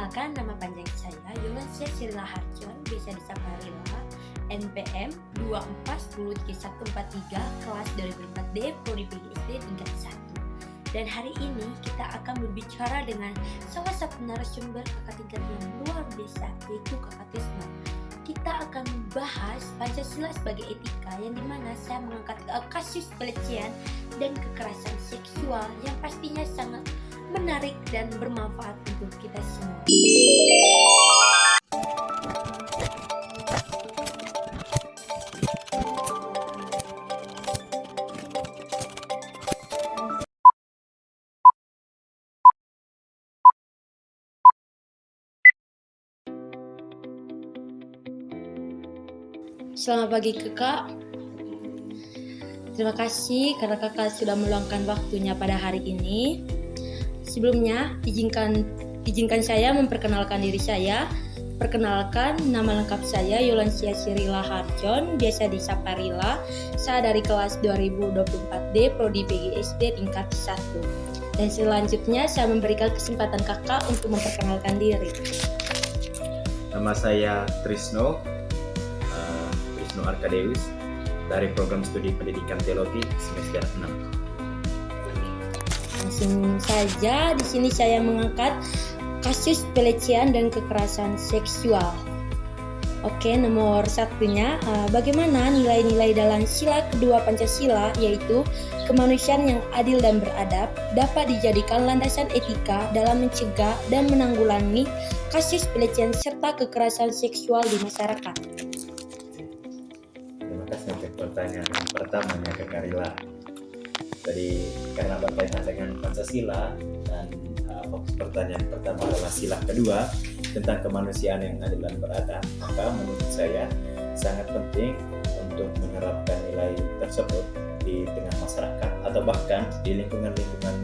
Perkenalkan, nama panjang saya Yolansia Sirila Harjon, biasa disapa Rila, NPM 24103143, kelas 2004D, Prodi PGSD tingkat 1. Dan hari ini kita akan berbicara dengan salah satu narasumber kakak tingkat yang luar biasa, yaitu Kakak Tisna. Kita akan membahas Pancasila sebagai etika, yang dimana saya mengangkat kasus pelecehan dan kekerasan seksual yang pastinya sangat menarik dan bermanfaat untuk kita semua. Selamat pagi kakak. Terima kasih karena kakak sudah meluangkan waktunya pada hari ini. Sebelumnya, izinkan saya memperkenalkan diri saya. Perkenalkan, nama lengkap saya Yolansia Sirila Harjon, biasa disapa Rila. Saya dari kelas 2024D, Prodi PGSD tingkat 1. Dan selanjutnya saya memberikan kesempatan kakak untuk memperkenalkan diri. Nama saya Trisno Arkadeus dari program studi pendidikan teologi semester 6. Langsung saja, di sini saya mengangkat kasus pelecehan dan kekerasan seksual. Oke, nomor satunya, bagaimana nilai-nilai dalam sila kedua Pancasila, yaitu kemanusiaan yang adil dan beradab, dapat dijadikan landasan etika dalam mencegah dan menanggulangi kasus pelecehan serta kekerasan seksual di masyarakat. Terima kasih untuk pertanyaan pertamanya ke Karila. Jadi karena berkaitan dengan Pancasila dan fokus pertanyaan pertama adalah sila kedua tentang kemanusiaan yang adil dan beradab, maka menurut saya sangat penting untuk menerapkan nilai tersebut di tengah masyarakat atau bahkan di lingkungan-lingkungan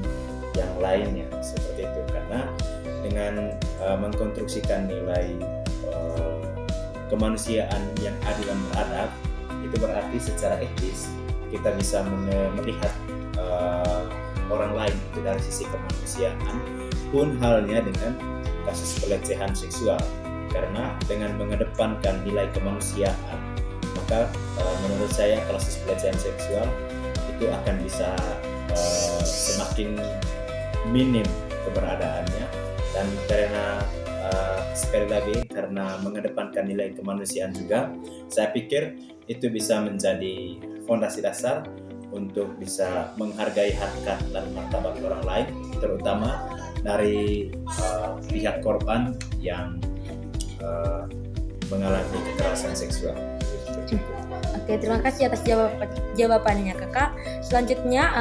yang lainnya seperti itu, karena dengan mengkonstruksikan nilai kemanusiaan yang adil dan beradab, itu berarti secara etis kita bisa melihat orang lain itu dari sisi kemanusiaan, pun halnya dengan kasus pelecehan seksual. Karena dengan mengedepankan nilai kemanusiaan, maka menurut saya kasus pelecehan seksual itu akan bisa semakin minim keberadaannya. Dan karena sekali lagi karena mengedepankan nilai kemanusiaan juga, saya pikir itu bisa menjadi fondasi dasar untuk bisa menghargai harkat dan martabat orang lain, terutama dari pihak korban yang mengalami kekerasan seksual. Oke, terima kasih atas jawabannya kakak. Selanjutnya,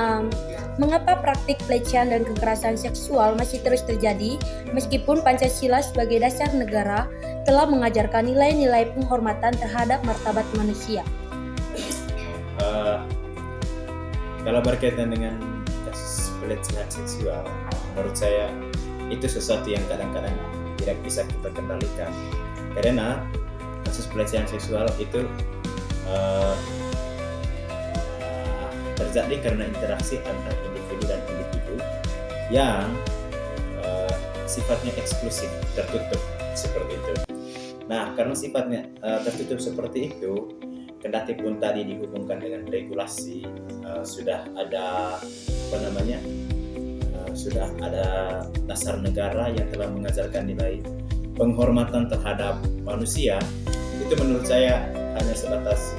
mengapa praktik pelecehan dan kekerasan seksual masih terus terjadi meskipun Pancasila sebagai dasar negara telah mengajarkan nilai-nilai penghormatan terhadap martabat manusia? Kalau berkaitan dengan kasus pelecehan seksual, menurut saya itu sesuatu yang kadang-kadang tidak bisa kita kendalikan, karena kasus pelecehan seksual itu terjadi karena interaksi antar individu dan individu yang sifatnya eksklusif, tertutup seperti itu. Nah, karena sifatnya tertutup seperti itu, kendati pun tadi dihubungkan dengan regulasi, sudah ada sudah ada dasar negara yang telah mengajarkan nilai penghormatan terhadap manusia, itu menurut saya hanya sebatas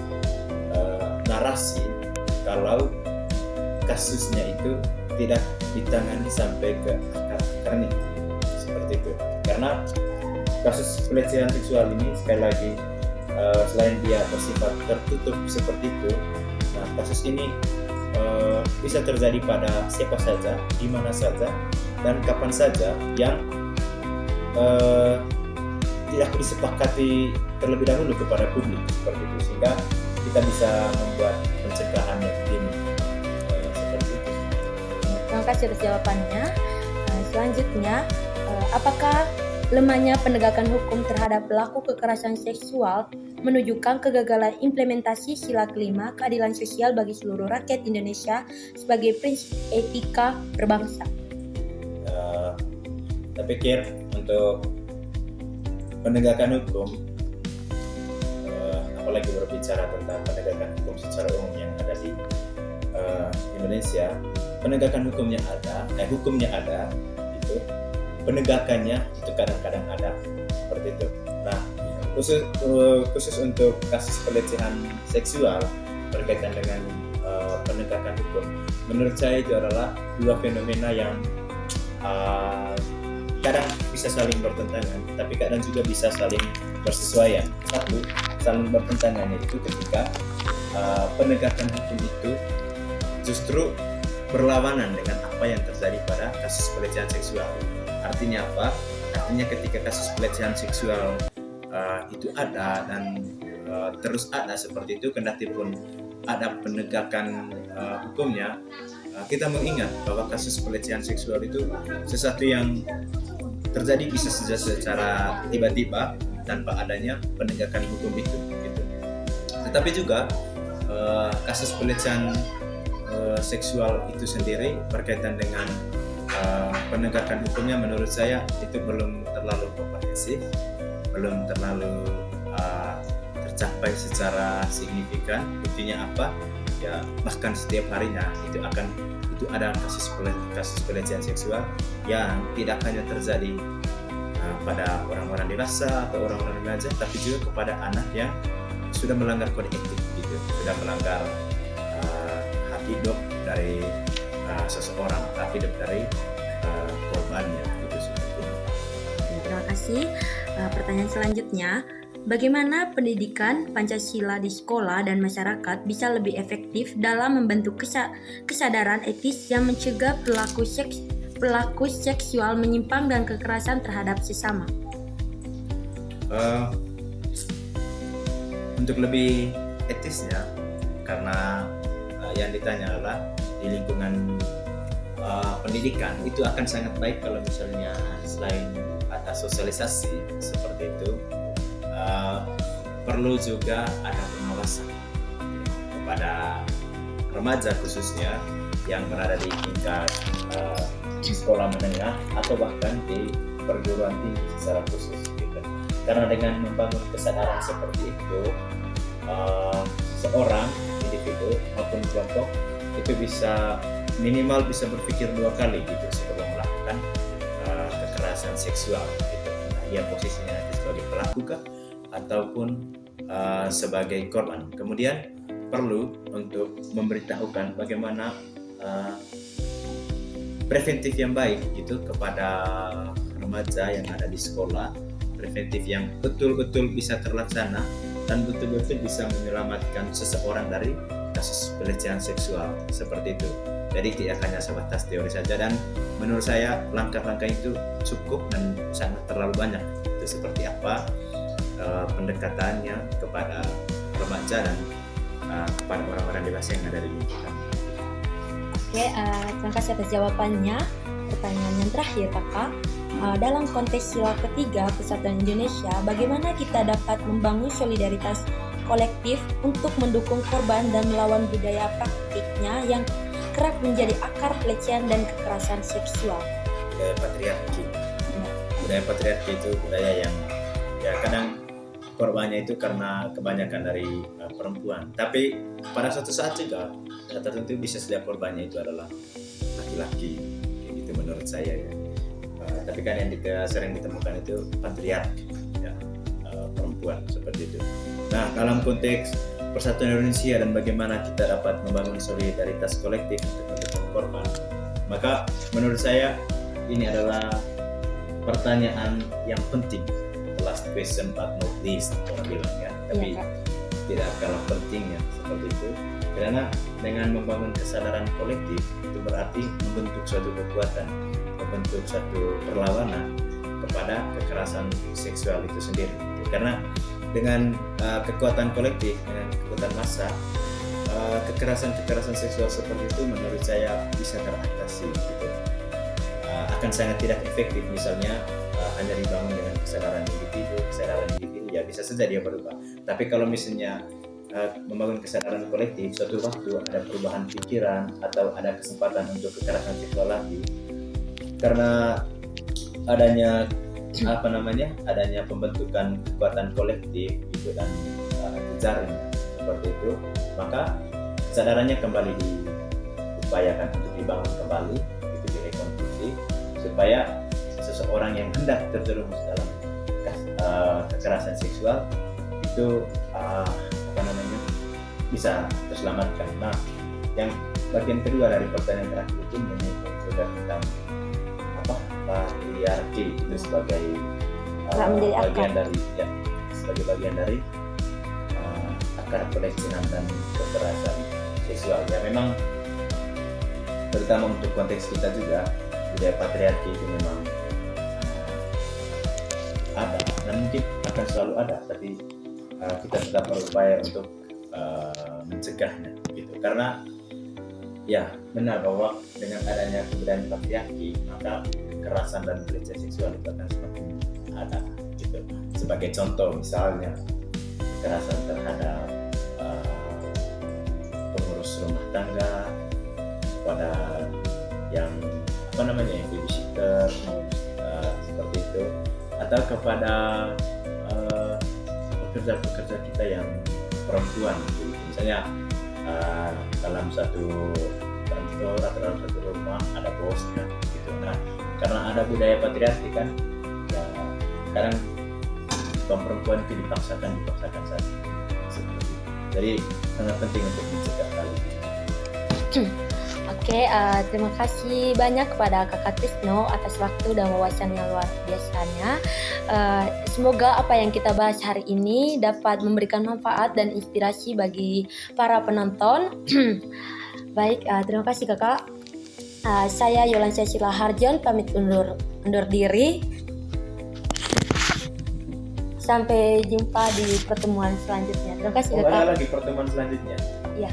narasi kalau kasusnya itu tidak ditangani sampai ke akar-akarnya seperti itu. Karena kasus pelecehan seksual ini sekali lagi selain dia bersifat tertutup seperti itu, nah kasus ini bisa terjadi pada siapa saja, di mana saja, dan kapan saja yang tidak disepakati terlebih dahulu kepada publik seperti itu, sehingga kita bisa membuat pencegahan yang dini seperti itu. Terima kasih atas jawabannya. Selanjutnya, apakah lemahnya penegakan hukum terhadap pelaku kekerasan seksual menunjukkan kegagalan implementasi sila kelima keadilan sosial bagi seluruh rakyat Indonesia sebagai prinsip etika berbangsa? Saya pikir untuk penegakan hukum, apalagi berbicara tentang penegakan hukum secara umum yang ada di Indonesia, penegakan hukumnya ada, itu penegakannya itu kadang-kadang ada seperti itu. Nah, khusus untuk kasus pelecehan seksual berkaitan dengan penegakan hukum, menurut saya itu adalah dua fenomena yang kadang bisa saling bertentangan, tapi kadang juga bisa saling bersesuaian. Satu, saling bertentangannya itu ketika penegakan hukum itu justru berlawanan dengan apa yang terjadi pada kasus pelecehan seksual. Artinya apa? Artinya ketika kasus pelecehan seksual itu ada dan terus ada seperti itu, kendati pun ada penegakan hukumnya, kita mengingat bahwa kasus pelecehan seksual itu sesuatu yang terjadi bisa saja secara tiba-tiba tanpa adanya penegakan hukum itu. Gitu. Tetapi juga kasus pelecehan seksual itu sendiri berkaitan dengan penegakan hukumnya, menurut saya itu belum terlalu komprehensif, belum terlalu tercapai secara signifikan. Buktinya apa? Ya bahkan setiap harinya itu ada kasus pelecehan seksual yang tidak hanya terjadi pada orang-orang dewasa atau orang-orang remaja, tapi juga kepada anak yang sudah melanggar kode etik gitu, sudah melanggar hak hidup dari seseorang, hak hidup dari korbannya gitu seperti itu. Terima kasih. Pertanyaan selanjutnya, bagaimana pendidikan Pancasila di sekolah dan masyarakat bisa lebih efektif dalam membentuk kesadaran etis yang mencegah pelaku seksual menyimpang dan kekerasan terhadap sesama? Untuk lebih etisnya, karena yang ditanya adalah di lingkungan pendidikan, itu akan sangat baik kalau misalnya selain ada sosialisasi seperti itu, perlu juga ada pengawasan kepada remaja khususnya yang berada di tingkat sekolah menengah atau bahkan di perguruan tinggi secara khusus gitu. Karena dengan membangun kesadaran seperti itu, seorang individu maupun kelompok itu bisa minimal bisa berpikir dua kali gitu sebelum melakukan kekerasan seksual gitu. Nah, dia posisinya nanti sebagai pelaku kah ataupun sebagai korban. Kemudian perlu untuk memberitahukan bagaimana preventif yang baik gitu kepada remaja yang ada di sekolah, preventif yang betul-betul bisa terlaksana dan betul-betul bisa menyelamatkan seseorang dari kasus pelecehan seksual seperti itu. Jadi tidak hanya sebatas teori saja, dan menurut saya langkah-langkah itu cukup dan sangat terlalu banyak. Itu seperti apa pendekatannya kepada remaja dan kepada orang-orang dewasa yang ada di lingkungan. Oke, terima kasih atas jawabannya. Pertanyaan yang terakhir, Kakak. Dalam konteks sila ketiga Persatuan Indonesia, bagaimana kita dapat membangun solidaritas kolektif untuk mendukung korban dan melawan budaya praktiknya yang kerap menjadi akar pelecehan dan kekerasan seksual? Budaya patriarki. Budaya patriarki itu budaya yang ya kadang korbannya itu karena kebanyakan dari perempuan. Tapi pada suatu saat juga tertentu bisa saja korbannya itu adalah laki-laki. Itu menurut saya ya. Tapi kan yang sering ditemukan itu patriark, ya, perempuan seperti itu. Nah, dalam konteks Persatuan Indonesia dan bagaimana kita dapat membangun solidaritas kolektif untuk mendukung korban, maka menurut saya ini adalah pertanyaan yang penting. The last question but not least, orang bilang ya. Tapi tidak kalah pentingnya seperti itu. Karena dengan membangun kesadaran kolektif itu berarti membentuk suatu kekuatan, membentuk suatu perlawanan kepada kekerasan seksual itu sendiri. Karena dengan kekuatan kolektif, dengan kekuatan massa, kekerasan seksual seperti itu menurut saya bisa teratasi gitu. Akan sangat tidak efektif misalnya hanya dibangun dengan kesadaran individu ya bisa saja dia berubah. Tapi kalau misalnya membangun kesadaran kolektif, suatu waktu ada perubahan pikiran atau ada kesempatan untuk kekerasan seksual lagi, karena adanya adanya pembentukan kekuatan kolektif itu dan jejaring seperti itu, maka kesadarannya kembali diupayakan untuk dibangun kembali, itu direkonstruksi supaya seseorang yang hendak terjerumus dalam kekerasan seksual itu bisa terselamatkan. Nah, yang bagian kedua dari pertanyaan terakhir itu sudah tentang patriarki itu sebagai bagian dari akar pelecehan dan kekerasan seksual. Ya memang terutama untuk konteks kita juga budaya patriarki itu memang ada dan mungkin akan selalu ada, tapi kita tetap berupaya untuk mencegahnya gitu, karena ya benar bahwa dengan adanya kebudayaan patriarki maka kekerasan dan pelecehan seksual itu akan semakin ada gitu. Sebagai contoh misalnya kekerasan terhadap pengurus rumah tangga, pada yang yang babysitter seperti itu, atau kepada pekerja-pekerja kita yang perempuan gitu. Misalnya dalam satu kantor atau dalam satu rumah ada bosnya gitu. Nah, karena ada budaya patriarki kan, ya sekarang kaum perempuan itu dipaksakan saja seperti itu. Jadi sangat penting untuk mencegah hal ini. Oke, terima kasih banyak kepada Kakak Trisno atas waktu dan wawasan yang luar biasanya. Semoga apa yang kita bahas hari ini dapat memberikan manfaat dan inspirasi bagi para penonton. Baik, terima kasih Kakak. Saya Yolansia Sila Harjon pamit undur diri. Sampai jumpa di pertemuan selanjutnya. Terima kasih Kakak. Ada lagi pertemuan selanjutnya? Iya.